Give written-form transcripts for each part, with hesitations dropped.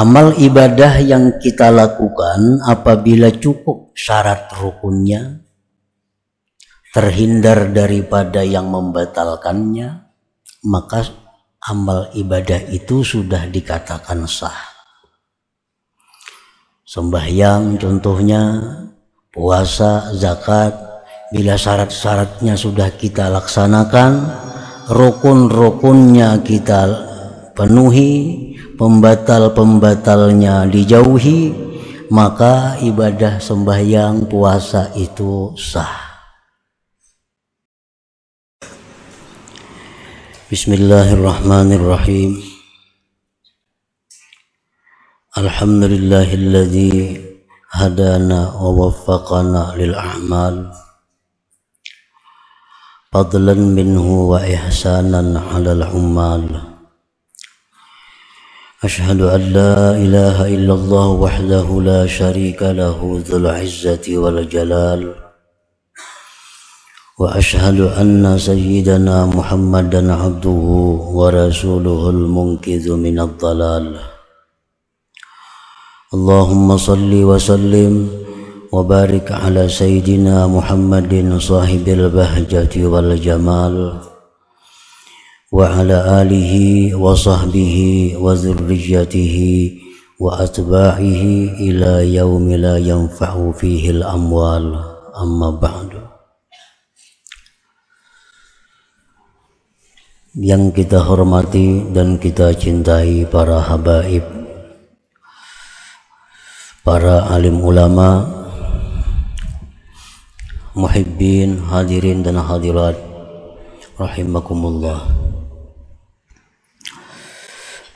Amal ibadah yang kita lakukan apabila cukup syarat rukunnya, terhindar daripada yang membatalkannya, maka amal ibadah itu sudah dikatakan sah. Sembahyang contohnya, puasa, zakat, bila syarat-syaratnya sudah kita laksanakan, rukun-rukunnya kita penuhi, pembatal-pembatalnya dijauhi, maka ibadah sembahyang puasa itu sah. Bismillahirrahmanirrahim. Alhamdulillahilladzi hadana wa waffaqana lil a'mal fadlan minhu wa ihsanan 'alal ummal. Ashhadu an la ilaha illallah wahdahu la syarika lahu dzul 'izzati wal jalal. Wa ashhadu anna sayyidana Muhammadan 'abduhu wa rasuluhul munqidhu minadh dhalal. Allahumma salli wa sallim wa barik ala sayyidina Muhammadin sahibil bahjati wal jamal wa ala alihi wa sahbihi wa dzurriyyatihi wa atba'ihi ila yaumi la yanfa'u fihi al amwal, amma ba'du. Yang kita hormati dan kita cintai para habaib, para alim ulama, muhibbin, hadirin dan hadirat rahimakumullah.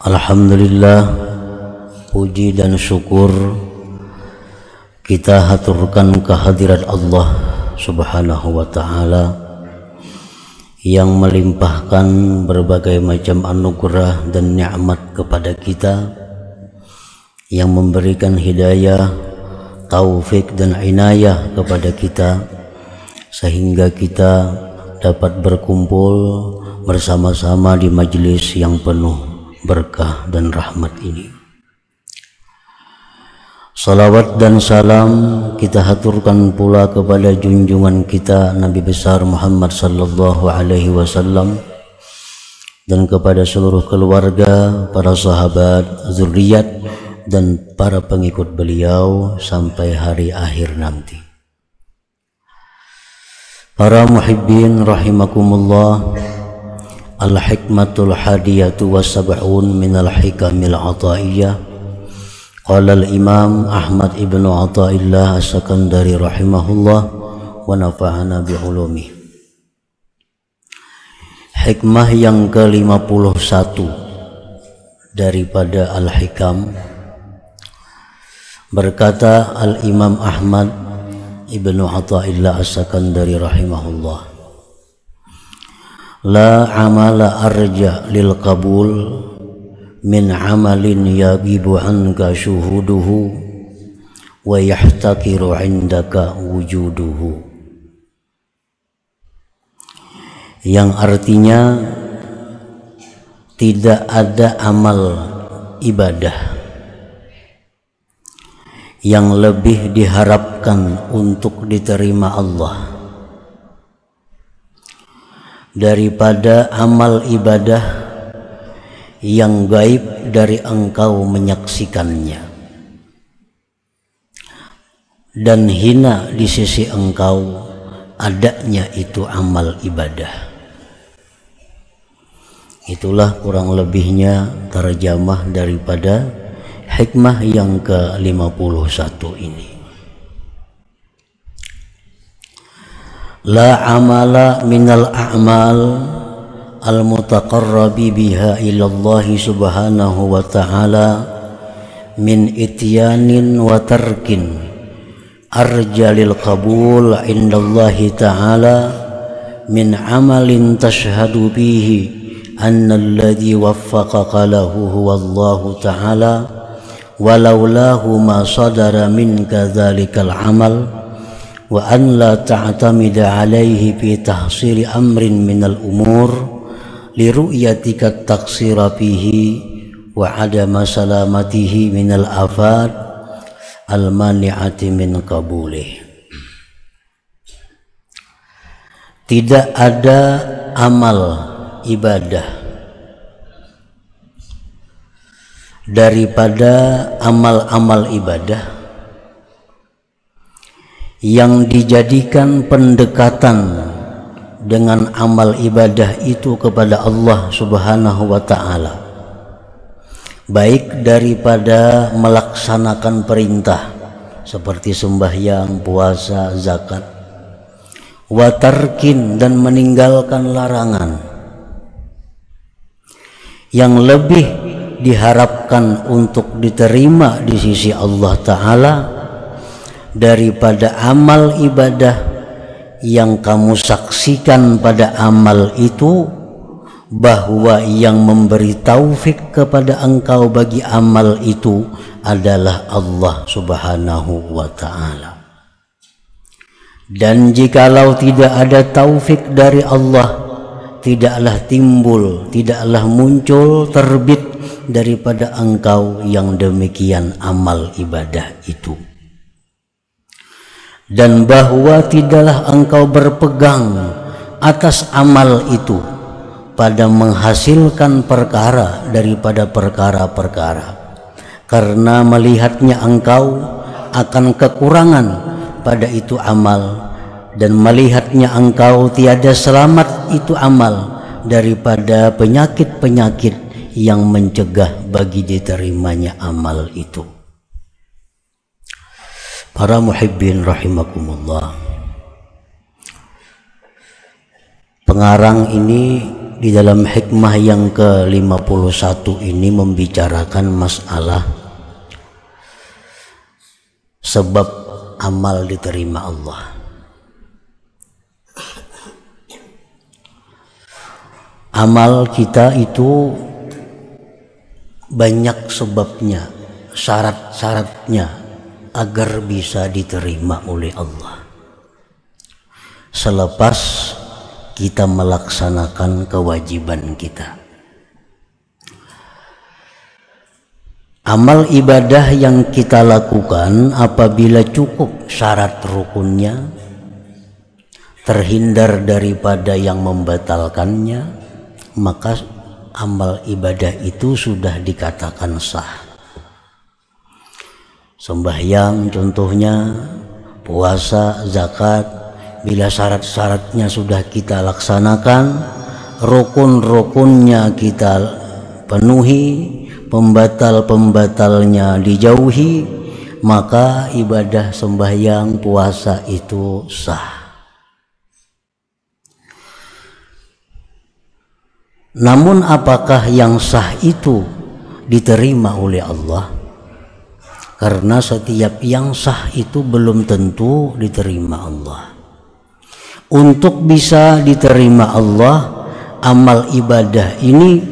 Alhamdulillah, puji dan syukur kita haturkan kehadirat Allah Subhanahu wa ta'ala yang melimpahkan berbagai macam anugerah dan nikmat kepada kita, yang memberikan hidayah, taufik dan inayah kepada kita, sehingga kita dapat berkumpul bersama-sama di majelis yang penuh berkah dan rahmat ini. Salawat dan salam kita haturkan pula kepada junjungan kita Nabi besar Muhammad sallallahu alaihi wasallam dan kepada seluruh keluarga, para sahabat, zuriat dan para pengikut beliau sampai hari akhir nanti. Para muhibbin rahimakumullah, al-hikmatul hadiyatu wa sab'un minal hikamil ataiyah. Qala al-imam Ahmad ibn Athaillah as-Sakandari rahimahullah wa nafa'ana bi'ulumi. Hikmah yang ke-51 daripada al-hikam. Berkata Al-Imam Ahmad Ibnu Athaillah As-Sakandari rahimahullah, la amala arja lil qabul min amalin yagibu anka syuhuduhu wa yahtakiru indaka wujuduhu. Yang artinya, tidak ada amal ibadah yang lebih diharapkan untuk diterima Allah daripada amal ibadah yang gaib dari engkau menyaksikannya dan hina di sisi engkau adanya itu amal ibadah. Itulah kurang lebihnya terjemah daripada hikmah yang ke-51 ini. La amala minal a'mal al-mutaqarrabi biha ilallahi subhanahu wa ta'ala min ityanin wa tarkin arjalil qabul indallahi ta'ala min amalin tashhadu bihi anna alladhi waffaqaka lahu huwallahu ta'ala walaulahu ma sadara minka dhalikal amal wa an la ta'tamida alaihi fi tahsili amrin minal umur li ru'yatika taksira fihi wa adama salamatihi minal afat al-mani'ati min qabulih. Tidak ada amal ibadah daripada amal-amal ibadah yang dijadikan pendekatan dengan amal ibadah itu kepada Allah Subhanahu wa ta'ala, baik daripada melaksanakan perintah seperti sembahyang, puasa, zakat, wa tarkin dan meninggalkan larangan, yang lebih diharapkan untuk diterima di sisi Allah Ta'ala daripada amal ibadah yang kamu saksikan pada amal itu bahwa yang memberi taufik kepada engkau bagi amal itu adalah Allah Subhanahu wa ta'ala. Dan jikalau tidak ada taufik dari Allah, tidaklah timbul, tidaklah muncul, terbit daripada engkau yang demikian amal ibadah itu. Dan bahwa tidaklah engkau berpegang atas amal itu pada menghasilkan perkara daripada perkara-perkara, karena melihatnya engkau akan kekurangan pada itu amal, dan melihatnya engkau tiada selamat itu amal daripada penyakit-penyakit yang mencegah bagi diterimanya amal itu. Para muhibbin rahimakumullah, pengarang ini di dalam hikmah yang ke-51 ini membicarakan masalah sebab amal diterima Allah. Amal kita itu banyak sebabnya, syarat-syaratnya agar bisa diterima oleh Allah, selepas kita melaksanakan kewajiban kita. Amal ibadah yang kita lakukan apabila cukup syarat rukunnya, terhindar daripada yang membatalkannya, maka amal ibadah itu sudah dikatakan sah. Sembahyang contohnya, puasa, zakat, bila syarat-syaratnya sudah kita laksanakan, rukun-rukunnya kita penuhi, pembatal-pembatalnya dijauhi, maka ibadah sembahyang, puasa itu sah. Namun apakah yang sah itu diterima oleh Allah? Karena setiap yang sah itu belum tentu diterima Allah. Untuk bisa diterima Allah, amal ibadah ini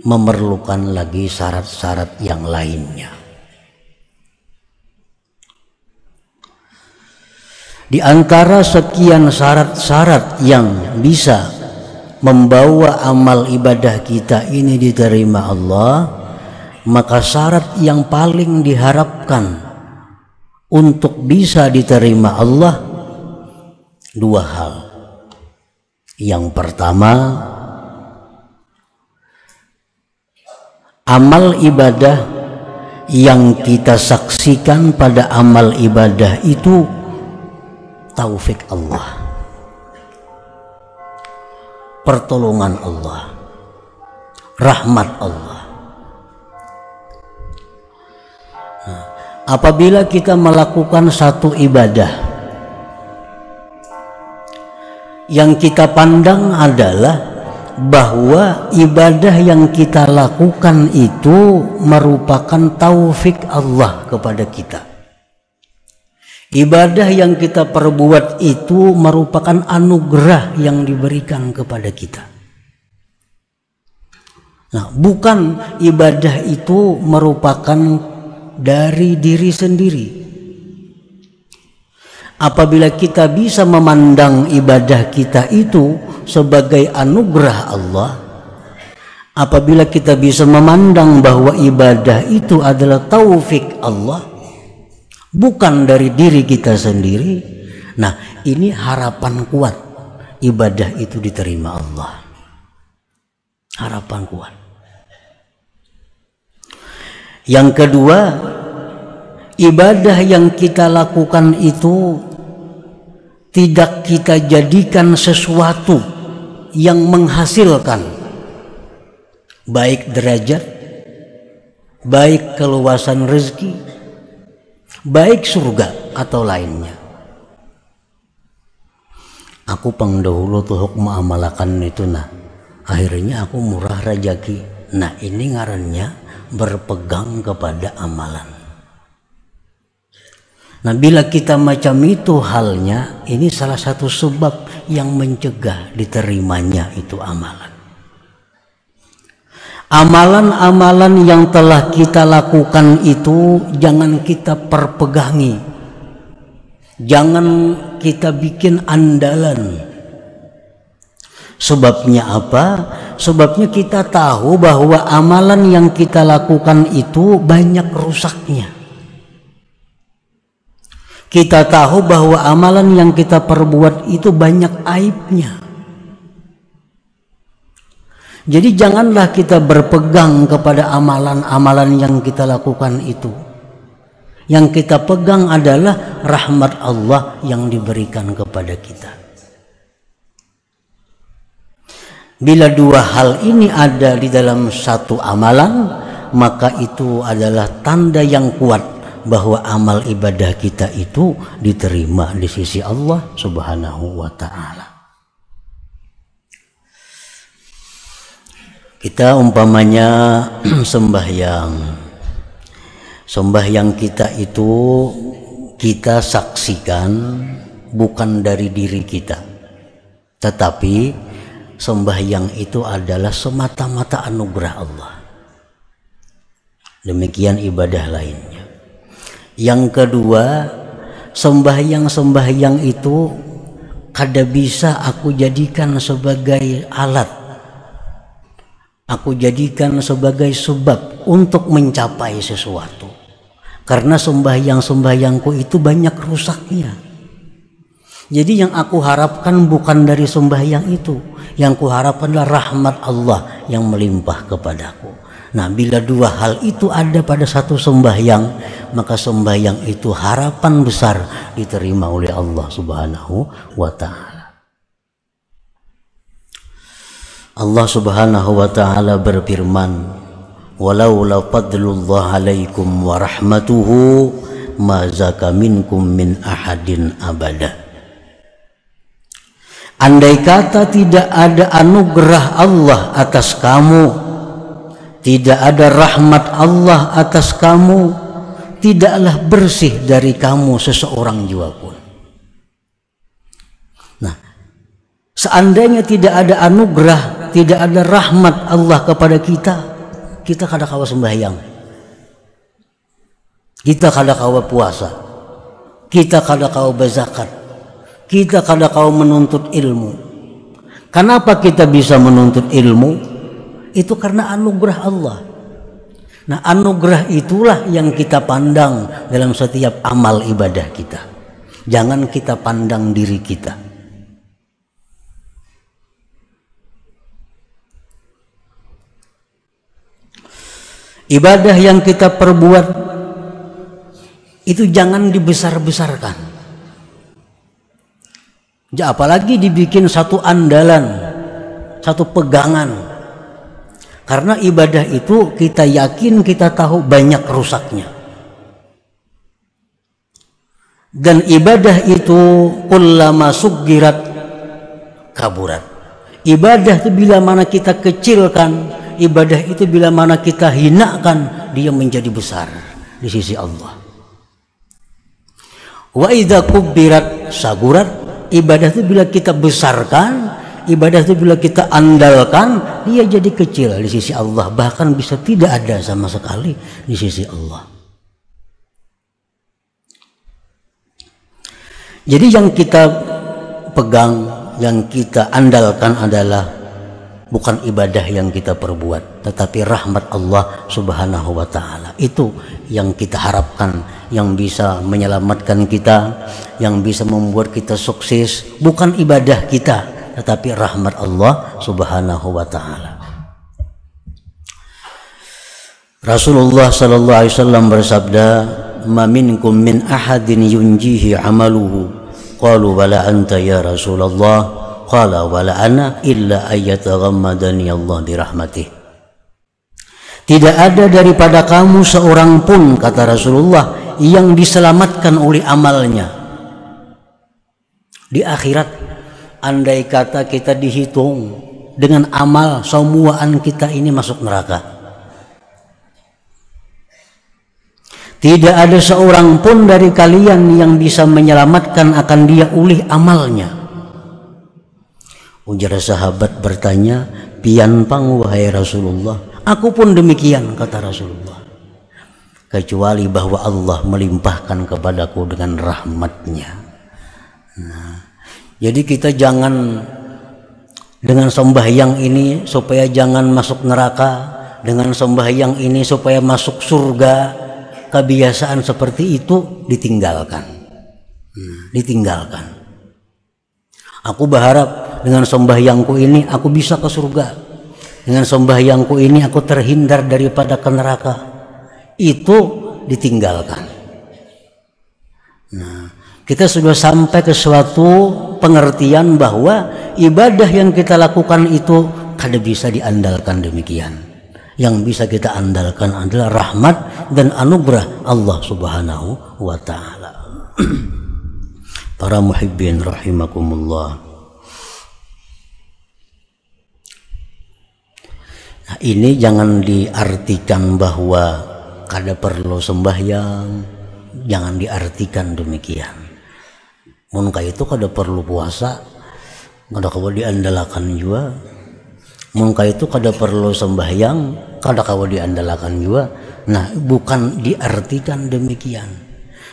memerlukan lagi syarat-syarat yang lainnya. Di antara sekian syarat-syarat yang bisa membawa amal ibadah kita ini diterima Allah, maka syarat yang paling diharapkan untuk bisa diterima Allah dua hal. Yang pertama, amal ibadah yang kita saksikan pada amal ibadah itu taufik Allah, pertolongan Allah, rahmat Allah. Apabila kita melakukan satu ibadah yang kita pandang adalah bahwa ibadah yang kita lakukan itu merupakan taufik Allah kepada kita, ibadah yang kita perbuat itu merupakan anugerah yang diberikan kepada kita. Nah, bukan ibadah itu merupakan dari diri sendiri. Apabila kita bisa memandang ibadah kita itu sebagai anugerah Allah, Apabila kita bisa memandang bahwa ibadah itu adalah taufik Allah, bukan dari diri kita sendiri, nah ini harapan kuat ibadah itu diterima Allah. Harapan kuat. Yang kedua, ibadah yang kita lakukan itu tidak kita jadikan sesuatu yang menghasilkan baik derajat, baik keluasan rezeki, baik surga atau lainnya. Aku pangdahulu tuh hukum amalakan itu, nah akhirnya aku murah rejeki. Nah ini ngarannya berpegang kepada amalan. Nah bila kita macam itu halnya, ini salah satu sebab yang mencegah diterimanya itu amalan. Amalan-amalan yang telah kita lakukan itu jangan kita perpegangi, jangan kita bikin andalan. Sebabnya apa? Sebabnya kita tahu bahwa amalan yang kita lakukan itu banyak rusaknya. Kita tahu bahwa amalan yang kita perbuat itu banyak aibnya. Jadi janganlah kita berpegang kepada amalan-amalan yang kita lakukan itu. Yang kita pegang adalah rahmat Allah yang diberikan kepada kita. Bila dua hal ini ada di dalam satu amalan, maka itu adalah tanda yang kuat bahwa amal ibadah kita itu diterima di sisi Allah Subhanahu wa ta'ala. Kita umpamanya sembahyang kita itu kita saksikan bukan dari diri kita, tetapi sembahyang itu adalah semata-mata anugerah Allah. Demikian ibadah lainnya. Yang kedua, sembahyang itu kada bisa aku jadikan sebagai alat, aku jadikan sebagai sebab untuk mencapai sesuatu. Karena sembahyangku itu banyak rusaknya. Jadi yang aku harapkan bukan dari sembahyang itu. Yang kuharapkan adalah rahmat Allah yang melimpah kepadaku. Nah bila dua hal itu ada pada satu sembahyang, maka sembahyang itu harapan besar diterima oleh Allah Subhanahu wa ta'ala. Allah Subhanahu wa ta'ala berfirman, walaula fadlullah alaikum wa rahmatuhu ma zaka minkum min ahadin abada. Andai kata tidak ada anugerah Allah atas kamu, tidak ada rahmat Allah atas kamu, tidaklah bersih dari kamu seseorang jua pun. Nah, seandainya tidak ada anugerah, tidak ada rahmat Allah kepada kita, kita kada kawa sembahyang, kita kada kawa puasa, kita kada kawa berzakat, kita kada kawa menuntut ilmu. Kenapa kita bisa menuntut ilmu? Itu karena anugerah Allah. Nah anugerah itulah yang kita pandang dalam setiap amal ibadah kita. Jangan kita pandang diri kita. Ibadah yang kita perbuat itu jangan dibesar-besarkan. Apalagi dibikin satu andalan, satu pegangan. Karena ibadah itu kita yakin, kita tahu banyak rusaknya. Dan ibadah itu kullama suggirat kaburat. Ibadah itu bila mana kita kecilkan, ibadah itu bila mana kita hinakan, dia menjadi besar di sisi Allah. Wa idza kubbirat sagurat. Ibadah itu bila kita besarkan, ibadah itu bila kita andalkan, dia jadi kecil di sisi Allah, bahkan bisa tidak ada sama sekali di sisi Allah. Jadi yang kita pegang, yang kita andalkan adalah bukan ibadah yang kita perbuat, tetapi rahmat Allah Subhanahu wa Ta'ala. Itu yang kita harapkan, yang bisa menyelamatkan kita, yang bisa membuat kita sukses, bukan ibadah kita, tetapi rahmat Allah Subhanahu wa Ta'ala. Rasulullah sallallahu alaihi wasallam bersabda, "Ma minkum min ahadin yunjihi amaluhu." Qalu wala anta ya Rasulullah. Qala wala ana illa ayyataghammadani Allah birahmatih. Tidak ada daripada kamu seorang pun, kata Rasulullah, yang diselamatkan oleh amalnya di akhirat. Andai kata kita dihitung dengan amal, semuaan kita ini masuk neraka. Tidak ada seorang pun dari kalian yang bisa menyelamatkan akan dia oleh amalnya. Ujar sahabat bertanya, "Pian pang wahai Rasulullah?" "Aku pun demikian," kata Rasulullah. "Kecuali bahwa Allah melimpahkan kepadaku dengan rahmatnya." Nah, jadi kita jangan dengan sembahyang ini supaya jangan masuk neraka, dengan sembahyang ini supaya masuk surga. Kebiasaan seperti itu ditinggalkan. Ditinggalkan. Aku berharap dengan sembahyangku ini aku bisa ke surga. Dengan sembahyangku ini aku terhindar daripada ke neraka. Itu ditinggalkan. Nah, kita sudah sampai ke suatu pengertian bahwa ibadah yang kita lakukan itu kada bisa diandalkan demikian. Yang bisa kita andalkan adalah rahmat dan anugerah Allah Subhanahu wa Ta'ala. Para muhibbin rahimakumullah. Nah, ini jangan diartikan bahwa kada perlu sembahyang, jangan diartikan demikian. Mun itu kada perlu puasa, kada kawa diandalkan juga. Mungkin itu kada perlu sembahyang, kada kawa diandalkan juga. Nah, bukan diartikan demikian.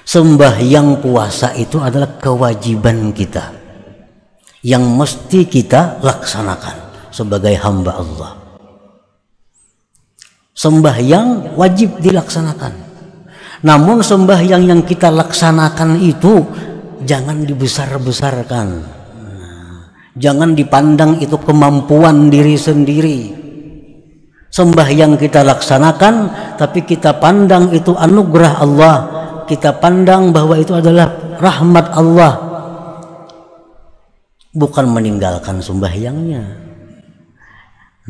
Sembahyang puasa itu adalah kewajiban kita yang mesti kita laksanakan sebagai hamba Allah. Sembahyang wajib dilaksanakan. Namun sembahyang yang kita laksanakan itu jangan dibesar-besarkan. Jangan dipandang itu kemampuan diri sendiri. Sembahyang kita laksanakan, tapi kita pandang itu anugerah Allah. Kita pandang bahwa itu adalah rahmat Allah. Bukan meninggalkan sembahyangnya.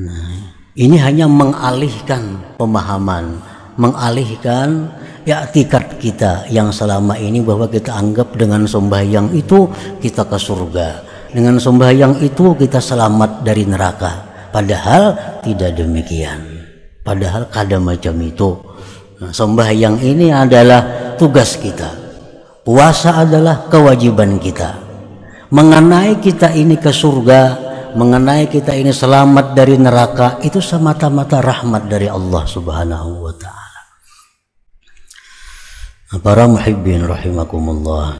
Nah, ini hanya mengalihkan pemahaman, mengalihkan i'tikad kita yang selama ini bahwa kita anggap dengan sembahyang itu kita ke surga. Dengan sembahyang itu kita selamat dari neraka. Padahal tidak demikian. Padahal kada macam itu. Nah, sembahyang ini adalah tugas kita. Puasa adalah kewajiban kita. Mengenai kita ini ke surga, mengenai kita ini selamat dari neraka, itu semata-mata rahmat dari Allah Subhanahu wa Ta'ala. Para muhibbin rahimakumullah.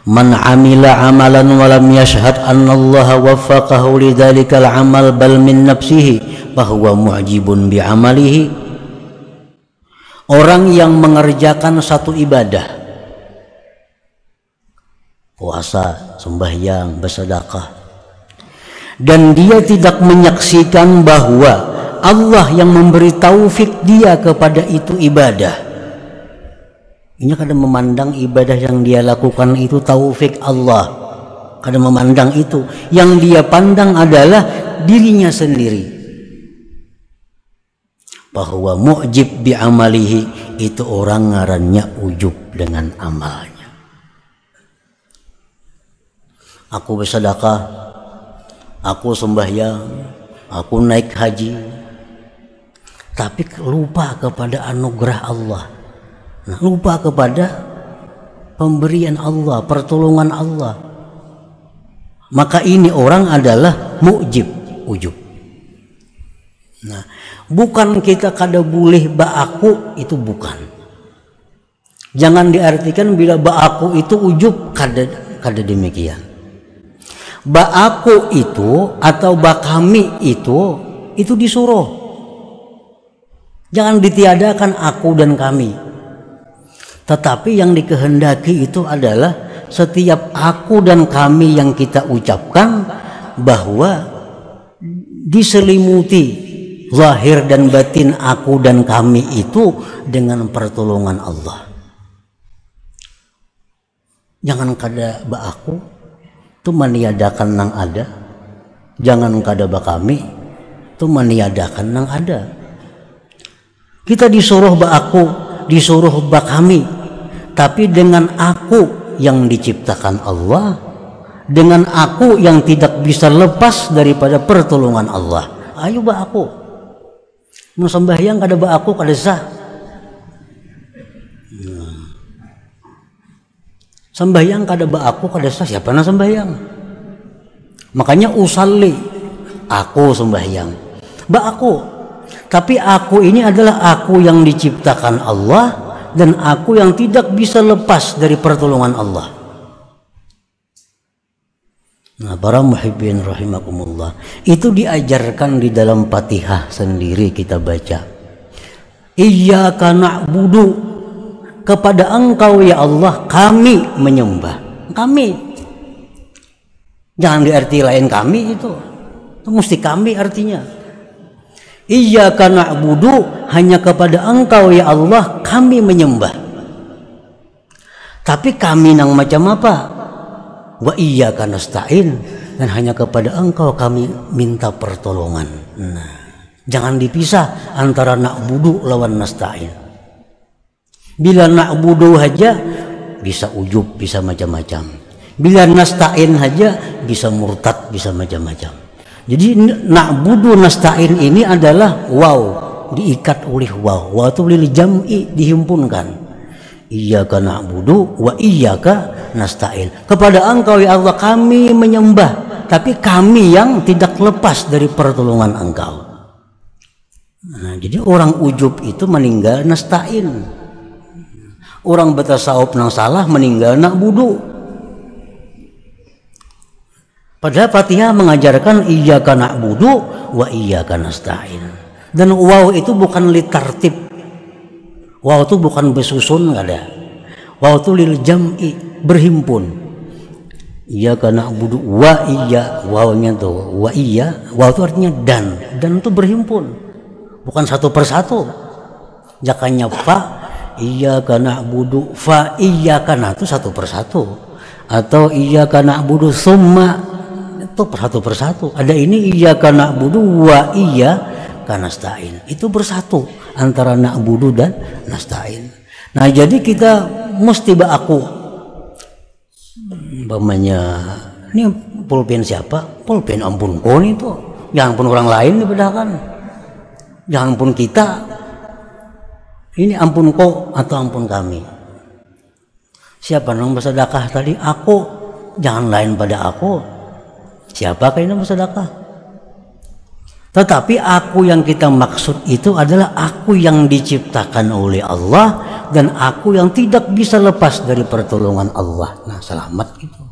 Man amila amalan wa lam yashhad anna Allah waffaqahu lidzalikal amal bal min nafsihi fahuwa mu'jibun bi amalihi. Orang yang mengerjakan satu ibadah, puasa, sembahyang, bersedekah, dan dia tidak menyaksikan bahwa Allah yang memberi taufik dia kepada itu ibadah. Ini kadang memandang ibadah yang dia lakukan itu taufik Allah. Kadang memandang itu. Yang dia pandang adalah dirinya sendiri. Bahwa mu'jib bi amalihi, itu orang ngarannya ujub dengan amalnya. Aku bersedekah, aku sembahyang, aku naik haji, tapi lupa kepada anugerah Allah. Lupa kepada pemberian Allah, pertolongan Allah. Maka ini orang adalah mu'jib, ujub. Nah, bukan kita kada boleh ba'aku, itu bukan. Jangan diartikan bila ba'aku itu ujub, kada demikian. Ba aku itu atau ba kami itu disuruh. Jangan ditiadakan aku dan kami. Tetapi yang dikehendaki itu adalah setiap aku dan kami yang kita ucapkan bahwa diselimuti zahir dan batin aku dan kami itu dengan pertolongan Allah. Jangan kada ba aku itu meniadakan nang ada, jangan kada ba kami itu meniadakan nang ada. Kita disuruh ba aku, disuruh ba kami, tapi dengan aku yang diciptakan Allah, dengan aku yang tidak bisa lepas daripada pertolongan Allah. Ayo ba aku, mau sembahyang kada ba aku kada sah. Sembahyang kada ba aku kada sah, siapa na sembahyang? Makanya usalli, aku sembahyang. Ba aku. Tapi aku ini adalah aku yang diciptakan Allah dan aku yang tidak bisa lepas dari pertolongan Allah. Nah, para muhibbin rahimakumullah, itu diajarkan di dalam Fatihah sendiri kita baca. Iyyaka na'budu, kepada Engkau ya Allah kami menyembah. Kami. Jangan diarti lain kami itu mesti kami artinya. Iyyaka na'budu, hanya kepada Engkau ya Allah kami menyembah. Tapi kami nang macam apa? Wa iyyaka nasta'in, dan hanya kepada Engkau kami minta pertolongan. Nah, jangan dipisah antara na'budu lawan nasta'in. Bila na'budu aja bisa ujub, bisa macam-macam. Bila nasta'in aja bisa murtad, bisa macam-macam. Jadi na'budu nasta'in ini adalah waw, diikat oleh waw. Waw itu lil jam'i, dihimpunkan. Iyyaka na'budu wa iyyaka nasta'in. Kepada Engkau ya Allah kami menyembah, tapi kami yang tidak lepas dari pertolongan Engkau. Nah, jadi orang ujub itu meninggal nasta'in. Orang bertasawuf nang salah meninggal na'budu. Padahal Fatihah mengajarkan iyyaka na'budu wa iyyaka nasta'in. Dan waw itu bukan litartib. Waw itu bukan bersusun, enggak ada. Waw itu lil jam'i, berhimpun. Iyyaka na'budu wa iyya, wawnya tuh wa iyya, waw itu artinya dan itu berhimpun. Bukan satu persatu. Jakanya fa, iyyaka na'budu fa iyyaka, nah itu satu persatu. Atau iyyaka na'budu summa, itu persatu. Ada ini iyyaka na'budu wa iyyaka nasta'in. Itu bersatu antara na'budu dan nasta'in. Nah, jadi kita mesti ba aku. Umpamanya ini pulpen siapa? Pulpen ampun kau nih tuh. Jangan pun orang lain dibedakan. Jangan pun kita. Ini ampun kau atau ampun kami. Siapa yang bersedekah tadi? Aku. Jangan lain pada aku. Siapa yang bersedekah? Tetapi aku yang kita maksud itu adalah aku yang diciptakan oleh Allah dan aku yang tidak bisa lepas dari pertolongan Allah. Nah, selamat itu.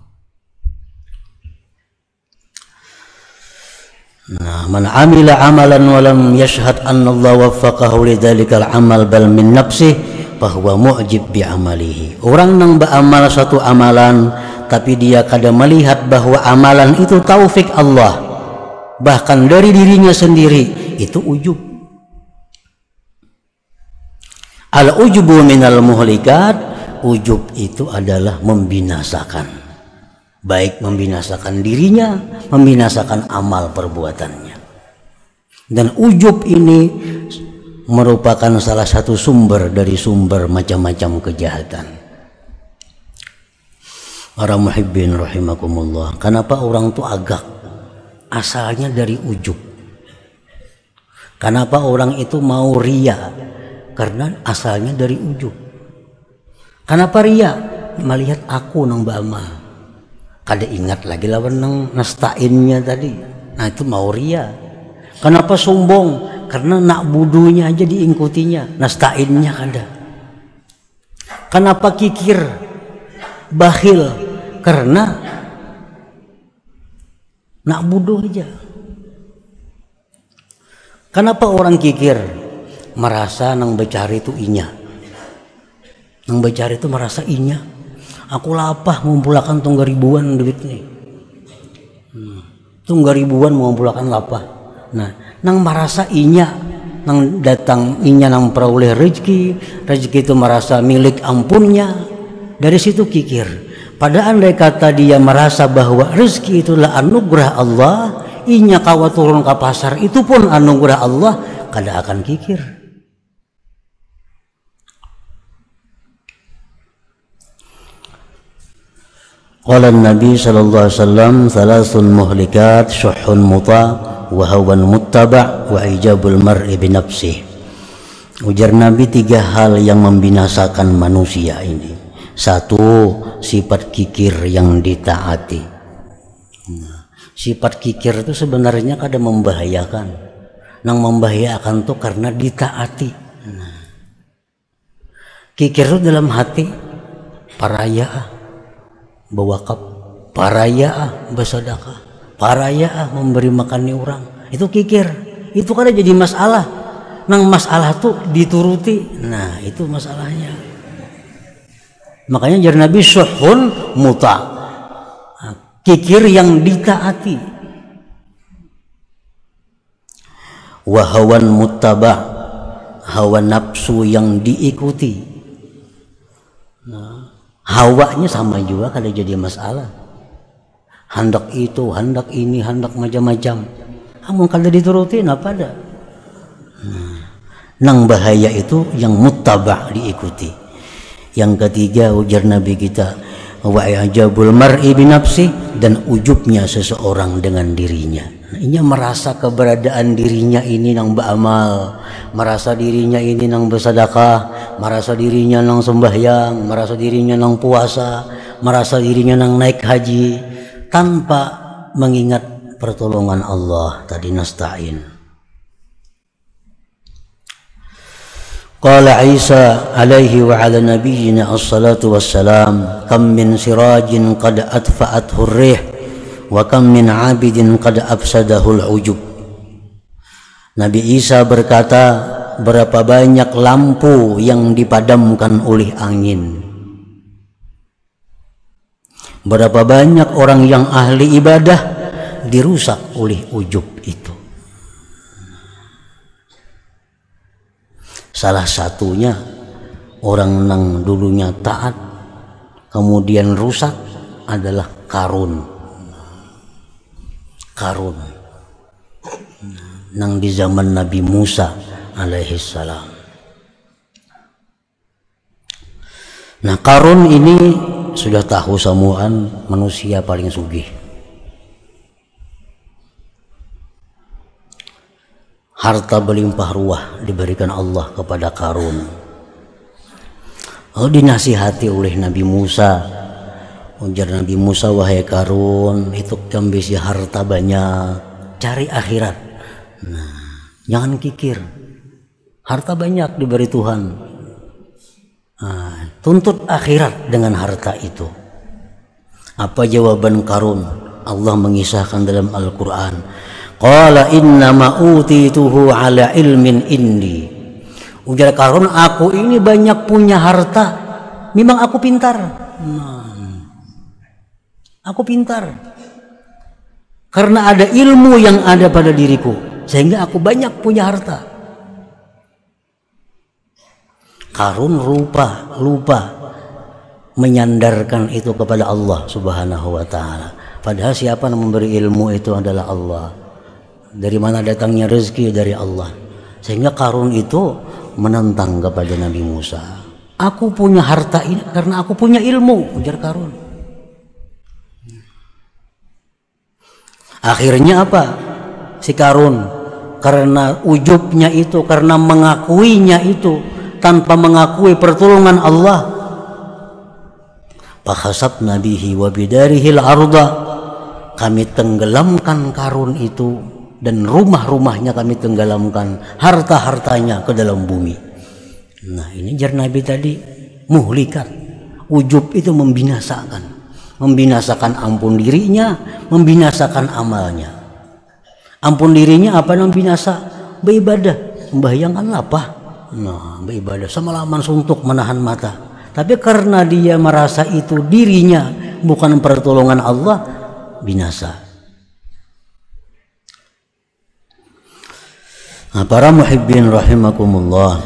Nah, man amila amalan wa lam yashhad anna Allah waffaqahu lidzalikal amal bal min nafsihi fahuwa mu'jib bi amalihi. Orang nang beramal satu amalan tapi dia kada melihat bahwa amalan itu taufik Allah, bahkan dari dirinya sendiri, itu ujub. Al ujubu minal muhlikat, ujub itu adalah membinasakan, baik membinasakan dirinya, membinasakan amal perbuatannya. Dan ujub ini merupakan salah satu sumber dari sumber macam-macam kejahatan. Para muhibbin rahimakumullah, kenapa orang itu agak? Asalnya dari ujub. Kenapa orang itu mau ria? Karena asalnya dari ujub. Kenapa ria? Melihat aku nang bama. Kada ingat lagi lawan nang nasta'innya tadi. Nah, itu mau ria. Kenapa sombong? Karena nak budunya aja diingkutinya, nasta'innya kada. Kenapa kikir? Bakhil? Karena nak bodoh aja. Kenapa orang kikir merasa nang becari itu inya? Nang becari itu merasa inya. Aku lapah mengumpulkan tunggal ribuan duit nih. Tunggal ribuan mengumpulkan lapah. Nah, nang merasa inya, nang datang inya nang peroleh rezeki itu merasa milik ampunnya. Dari situ kikir. Pada andai kata dia merasa bahwa rezeki itulah anugerah Allah, inya kawa turun ke pasar itu pun anugerah Allah, kada akan kikir. Qala Nabi sallallahu alaihi wasallam, "Thalathun muhlikat, syuhun muta' wa hawan muttaba' wa ijabul mar'i bi nafsihi." Ujar Nabi, 3 hal yang membinasakan manusia ini. 1, sifat kikir yang ditaati. Sifat kikir itu sebenarnya kada membahayakan. Nang membahayakan tuh karena ditaati. Kikir itu dalam hati, paraya bewakaf, paraya bersedekah, paraya memberi makan orang. Itu kikir. Itu kada jadi masalah. Nang masalah tuh dituruti. Nah, itu masalahnya. Makanya jar Nabi syuhun muta'. Kikir yang ditaati. Wa hawan muttaba'. Hawa nafsu yang diikuti. Nah, hawanya sama juga kada jadi masalah. Hendak itu, hendak ini, hendak macam-macam. Amun kada dituruti apa ada. Nang bahaya itu yang muttaba' diikuti. Yang ketiga ujar Nabi kita, wa ajabul mar'i bi nafsi, dan ujubnya seseorang dengan dirinya. Ini merasa keberadaan dirinya ini nang beramal, merasa dirinya ini nang bersedekah, merasa dirinya nang sembahyang, merasa dirinya nang puasa, merasa dirinya nang naik haji, tanpa mengingat pertolongan Allah tadi, nasta'in. Qala Isa alaihi wa ala nabiyyina as-salatu wassalam, kam min sirajin qad atfa'athu ar-rih wa kam min 'abidin qad afsadahu al-ujub. Nabi Isa berkata, berapa banyak lampu yang dipadamkan oleh angin, berapa banyak orang yang ahli ibadah dirusak oleh ujub itu. Salah satunya orang nang dulunya taat kemudian rusak adalah Qarun. Qarun nang di zaman Nabi Musa alaihi salam. Nah, Qarun ini sudah tahu semuaan manusia paling sugih. Harta berlimpah ruah diberikan Allah kepada Qarun. Dinasihati oleh Nabi Musa. Ujar Nabi Musa, wahai Qarun, itu ambisi harta banyak, cari akhirat. Nah, jangan kikir. Harta banyak diberi Tuhan. Nah, tuntut akhirat dengan harta itu. Apa jawaban Qarun? Allah mengisahkan dalam Al-Quran. Qala innama utituhu ala ilmin indi. Ujar Qarun, aku ini banyak punya harta, memang aku pintar. Aku pintar karena ada ilmu yang ada pada diriku, sehingga aku banyak punya harta. Qarun lupa menyandarkan itu kepada Allah Subhanahu wa ta'ala. Padahal siapa yang memberi ilmu itu adalah Allah. Dari mana datangnya rezeki? Dari Allah. Sehingga Qarun itu menentang kepada Nabi Musa. Aku punya harta ini karena aku punya ilmu, ujar Qarun. Akhirnya apa? Si Qarun karena ujubnya itu, karena mengakuinya itu tanpa mengakui pertolongan Allah, fakhasabna bihi wa bidarihil arda, kami tenggelamkan Qarun itu dan rumah-rumahnya kami tenggelamkan, harta-hartanya ke dalam bumi. Nah, ini jar Nabi tadi, muhlikat. Ujub itu membinasakan. membinasakan ampun dirinya, membinasakan amalnya. Ampun dirinya apa yang binasa? Beribadah, membayangkan apa? Nah, beribadah semalaman suntuk menahan mata. Tapi karena dia merasa itu dirinya bukan pertolongan Allah, binasa. Nah, para muhibbin rahimakumullah,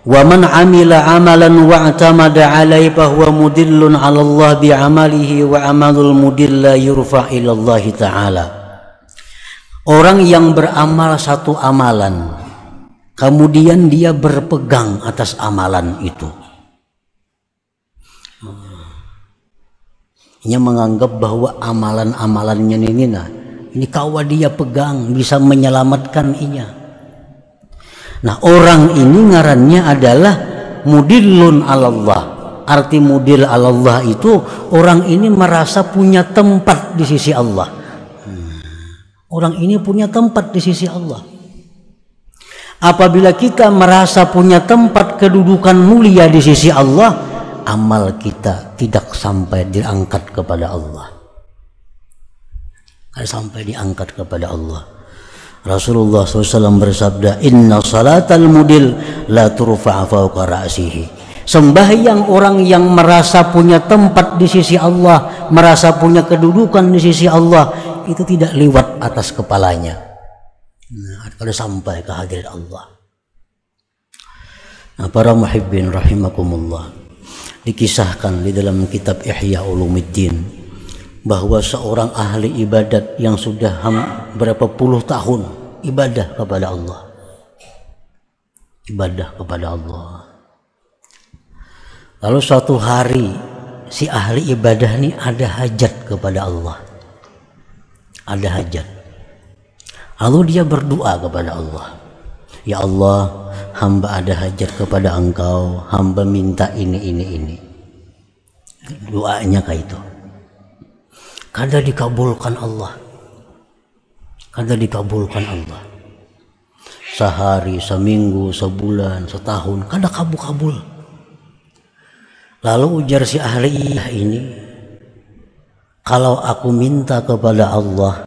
wa man amila amalan wa'tamada alaihi fahuwa mudillun 'ala Allah bi'amalihi wa amalul mudilla yurfa' ila Allah ta'ala. Orang yang beramal satu amalan, kemudian dia berpegang atas amalan itu. Dia menganggap bahwa amalan-amalannya ini kawa dia pegang bisa menyelamatkan inya. Nah, orang ini ngarannya adalah mudillun 'ala Allah. Arti mudil 'ala Allah itu orang ini merasa punya tempat di sisi Allah. Orang ini punya tempat di sisi Allah. Apabila kita merasa punya tempat kedudukan mulia di sisi Allah, amal kita tidak sampai diangkat kepada Allah. Tidak sampai diangkat kepada Allah. Rasulullah SAW bersabda, Inna salatal mudil la turfa'a fawqa ra'sihi. Sembahyang orang yang merasa punya tempat di sisi Allah, merasa punya kedudukan di sisi Allah, itu tidak lewat atas kepalanya. Nah, kalau sampai ke hadirat Allah. Nah, para muhibbin rahimakumullah, dikisahkan di dalam kitab Ihya Ulumuddin bahwa seorang ahli ibadat yang sudah berapa puluh tahun ibadah kepada Allah, ibadah kepada Allah. Lalu suatu hari si ahli ibadah ini ada hajat kepada Allah, ada hajat. Lalu dia berdoa kepada Allah, ya Allah, hamba ada hajat kepada Engkau, hamba minta ini. Doanya kayak itu. Kadang dikabulkan Allah, kadang dikabulkan Allah. Sehari, seminggu, sebulan, setahun, kadang kabul. Lalu ujar si ahli ini, kalau aku minta kepada Allah,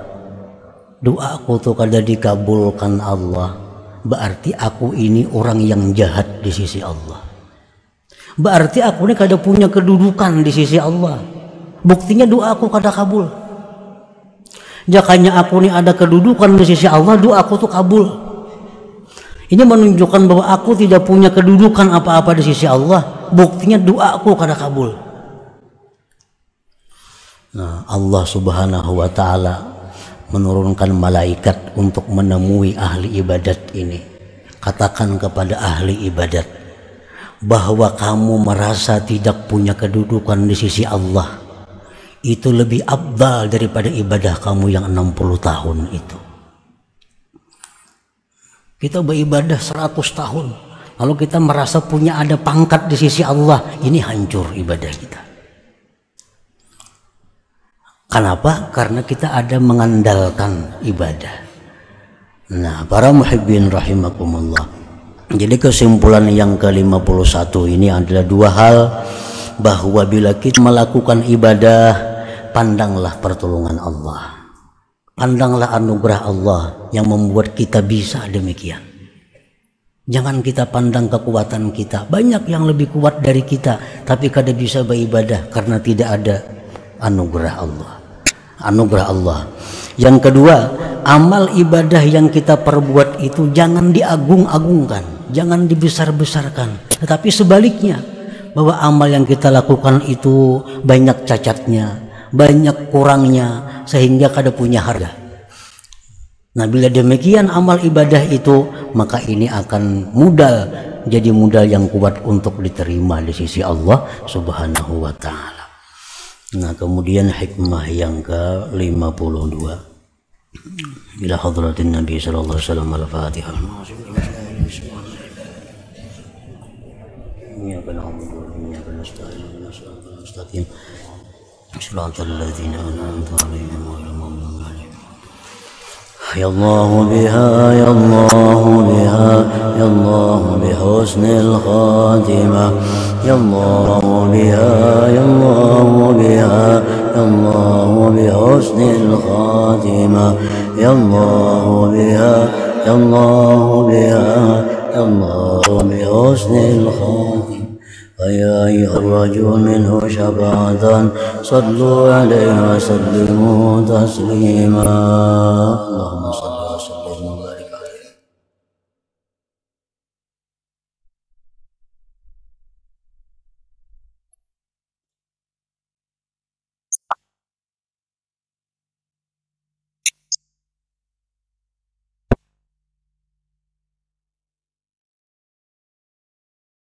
doaku tuh kadang dikabulkan Allah, berarti aku ini orang yang jahat di sisi Allah. Berarti aku ini kadang punya kedudukan di sisi Allah. Buktinya doaku kadang kabul. Jakanya aku ini ada kedudukan di sisi Allah, doaku tuh kabul. Ini menunjukkan bahwa aku tidak punya kedudukan apa-apa di sisi Allah. Buktinya doaku kadang kabul. Nah, Allah Subhanahu wa Ta'ala menurunkan malaikat untuk menemui ahli ibadat ini. Katakan kepada ahli ibadat bahwa kamu merasa tidak punya kedudukan di sisi Allah, itu lebih afdal daripada ibadah kamu yang 60 tahun itu. Kita beribadah 100 tahun, lalu kita merasa punya ada pangkat di sisi Allah, ini hancur ibadah kita. Kenapa? Karena kita ada mengandalkan ibadah. Nah, para muhibbin rahimakumullah, jadi kesimpulan yang ke-51 ini adalah dua hal, bahwa bila kita melakukan ibadah, pandanglah pertolongan Allah, pandanglah anugerah Allah yang membuat kita bisa demikian. Jangan kita pandang kekuatan kita. Banyak yang lebih kuat dari kita, tapi kada bisa beribadah karena tidak ada anugerah Allah. Anugerah Allah. Yang kedua, amal ibadah yang kita perbuat itu jangan diagung-agungkan, jangan dibesar-besarkan, tetapi sebaliknya, bahwa amal yang kita lakukan itu banyak cacatnya, banyak kurangnya, sehingga kada punya harga. Nah, bila demikian amal ibadah itu, maka ini akan jadi modal yang kuat untuk diterima di sisi Allah Subhanahu wa Ta'ala. Nah, kemudian hikmah yang ke-52 ila hadratin Nabi sallallahu alaihi wasallam. Al-Fatihah. Iyyaka na'budu wa iyyaka nasta'in. Mustaqim. Shiratal ladzina an'amta 'alaihim ghairil maghdubi 'alaihim. Ya Allah biha, ya Allah biha, ya Allah bihusnil khatimah. يا الله بها يا الله بها يا الله بحسن الخاتمة يا الله بها يا الله بها يا الله بحسن الخاتمة فيا أيها الرجل منه شفاعة صلوا عليه وسلموا تسليما اللهم صل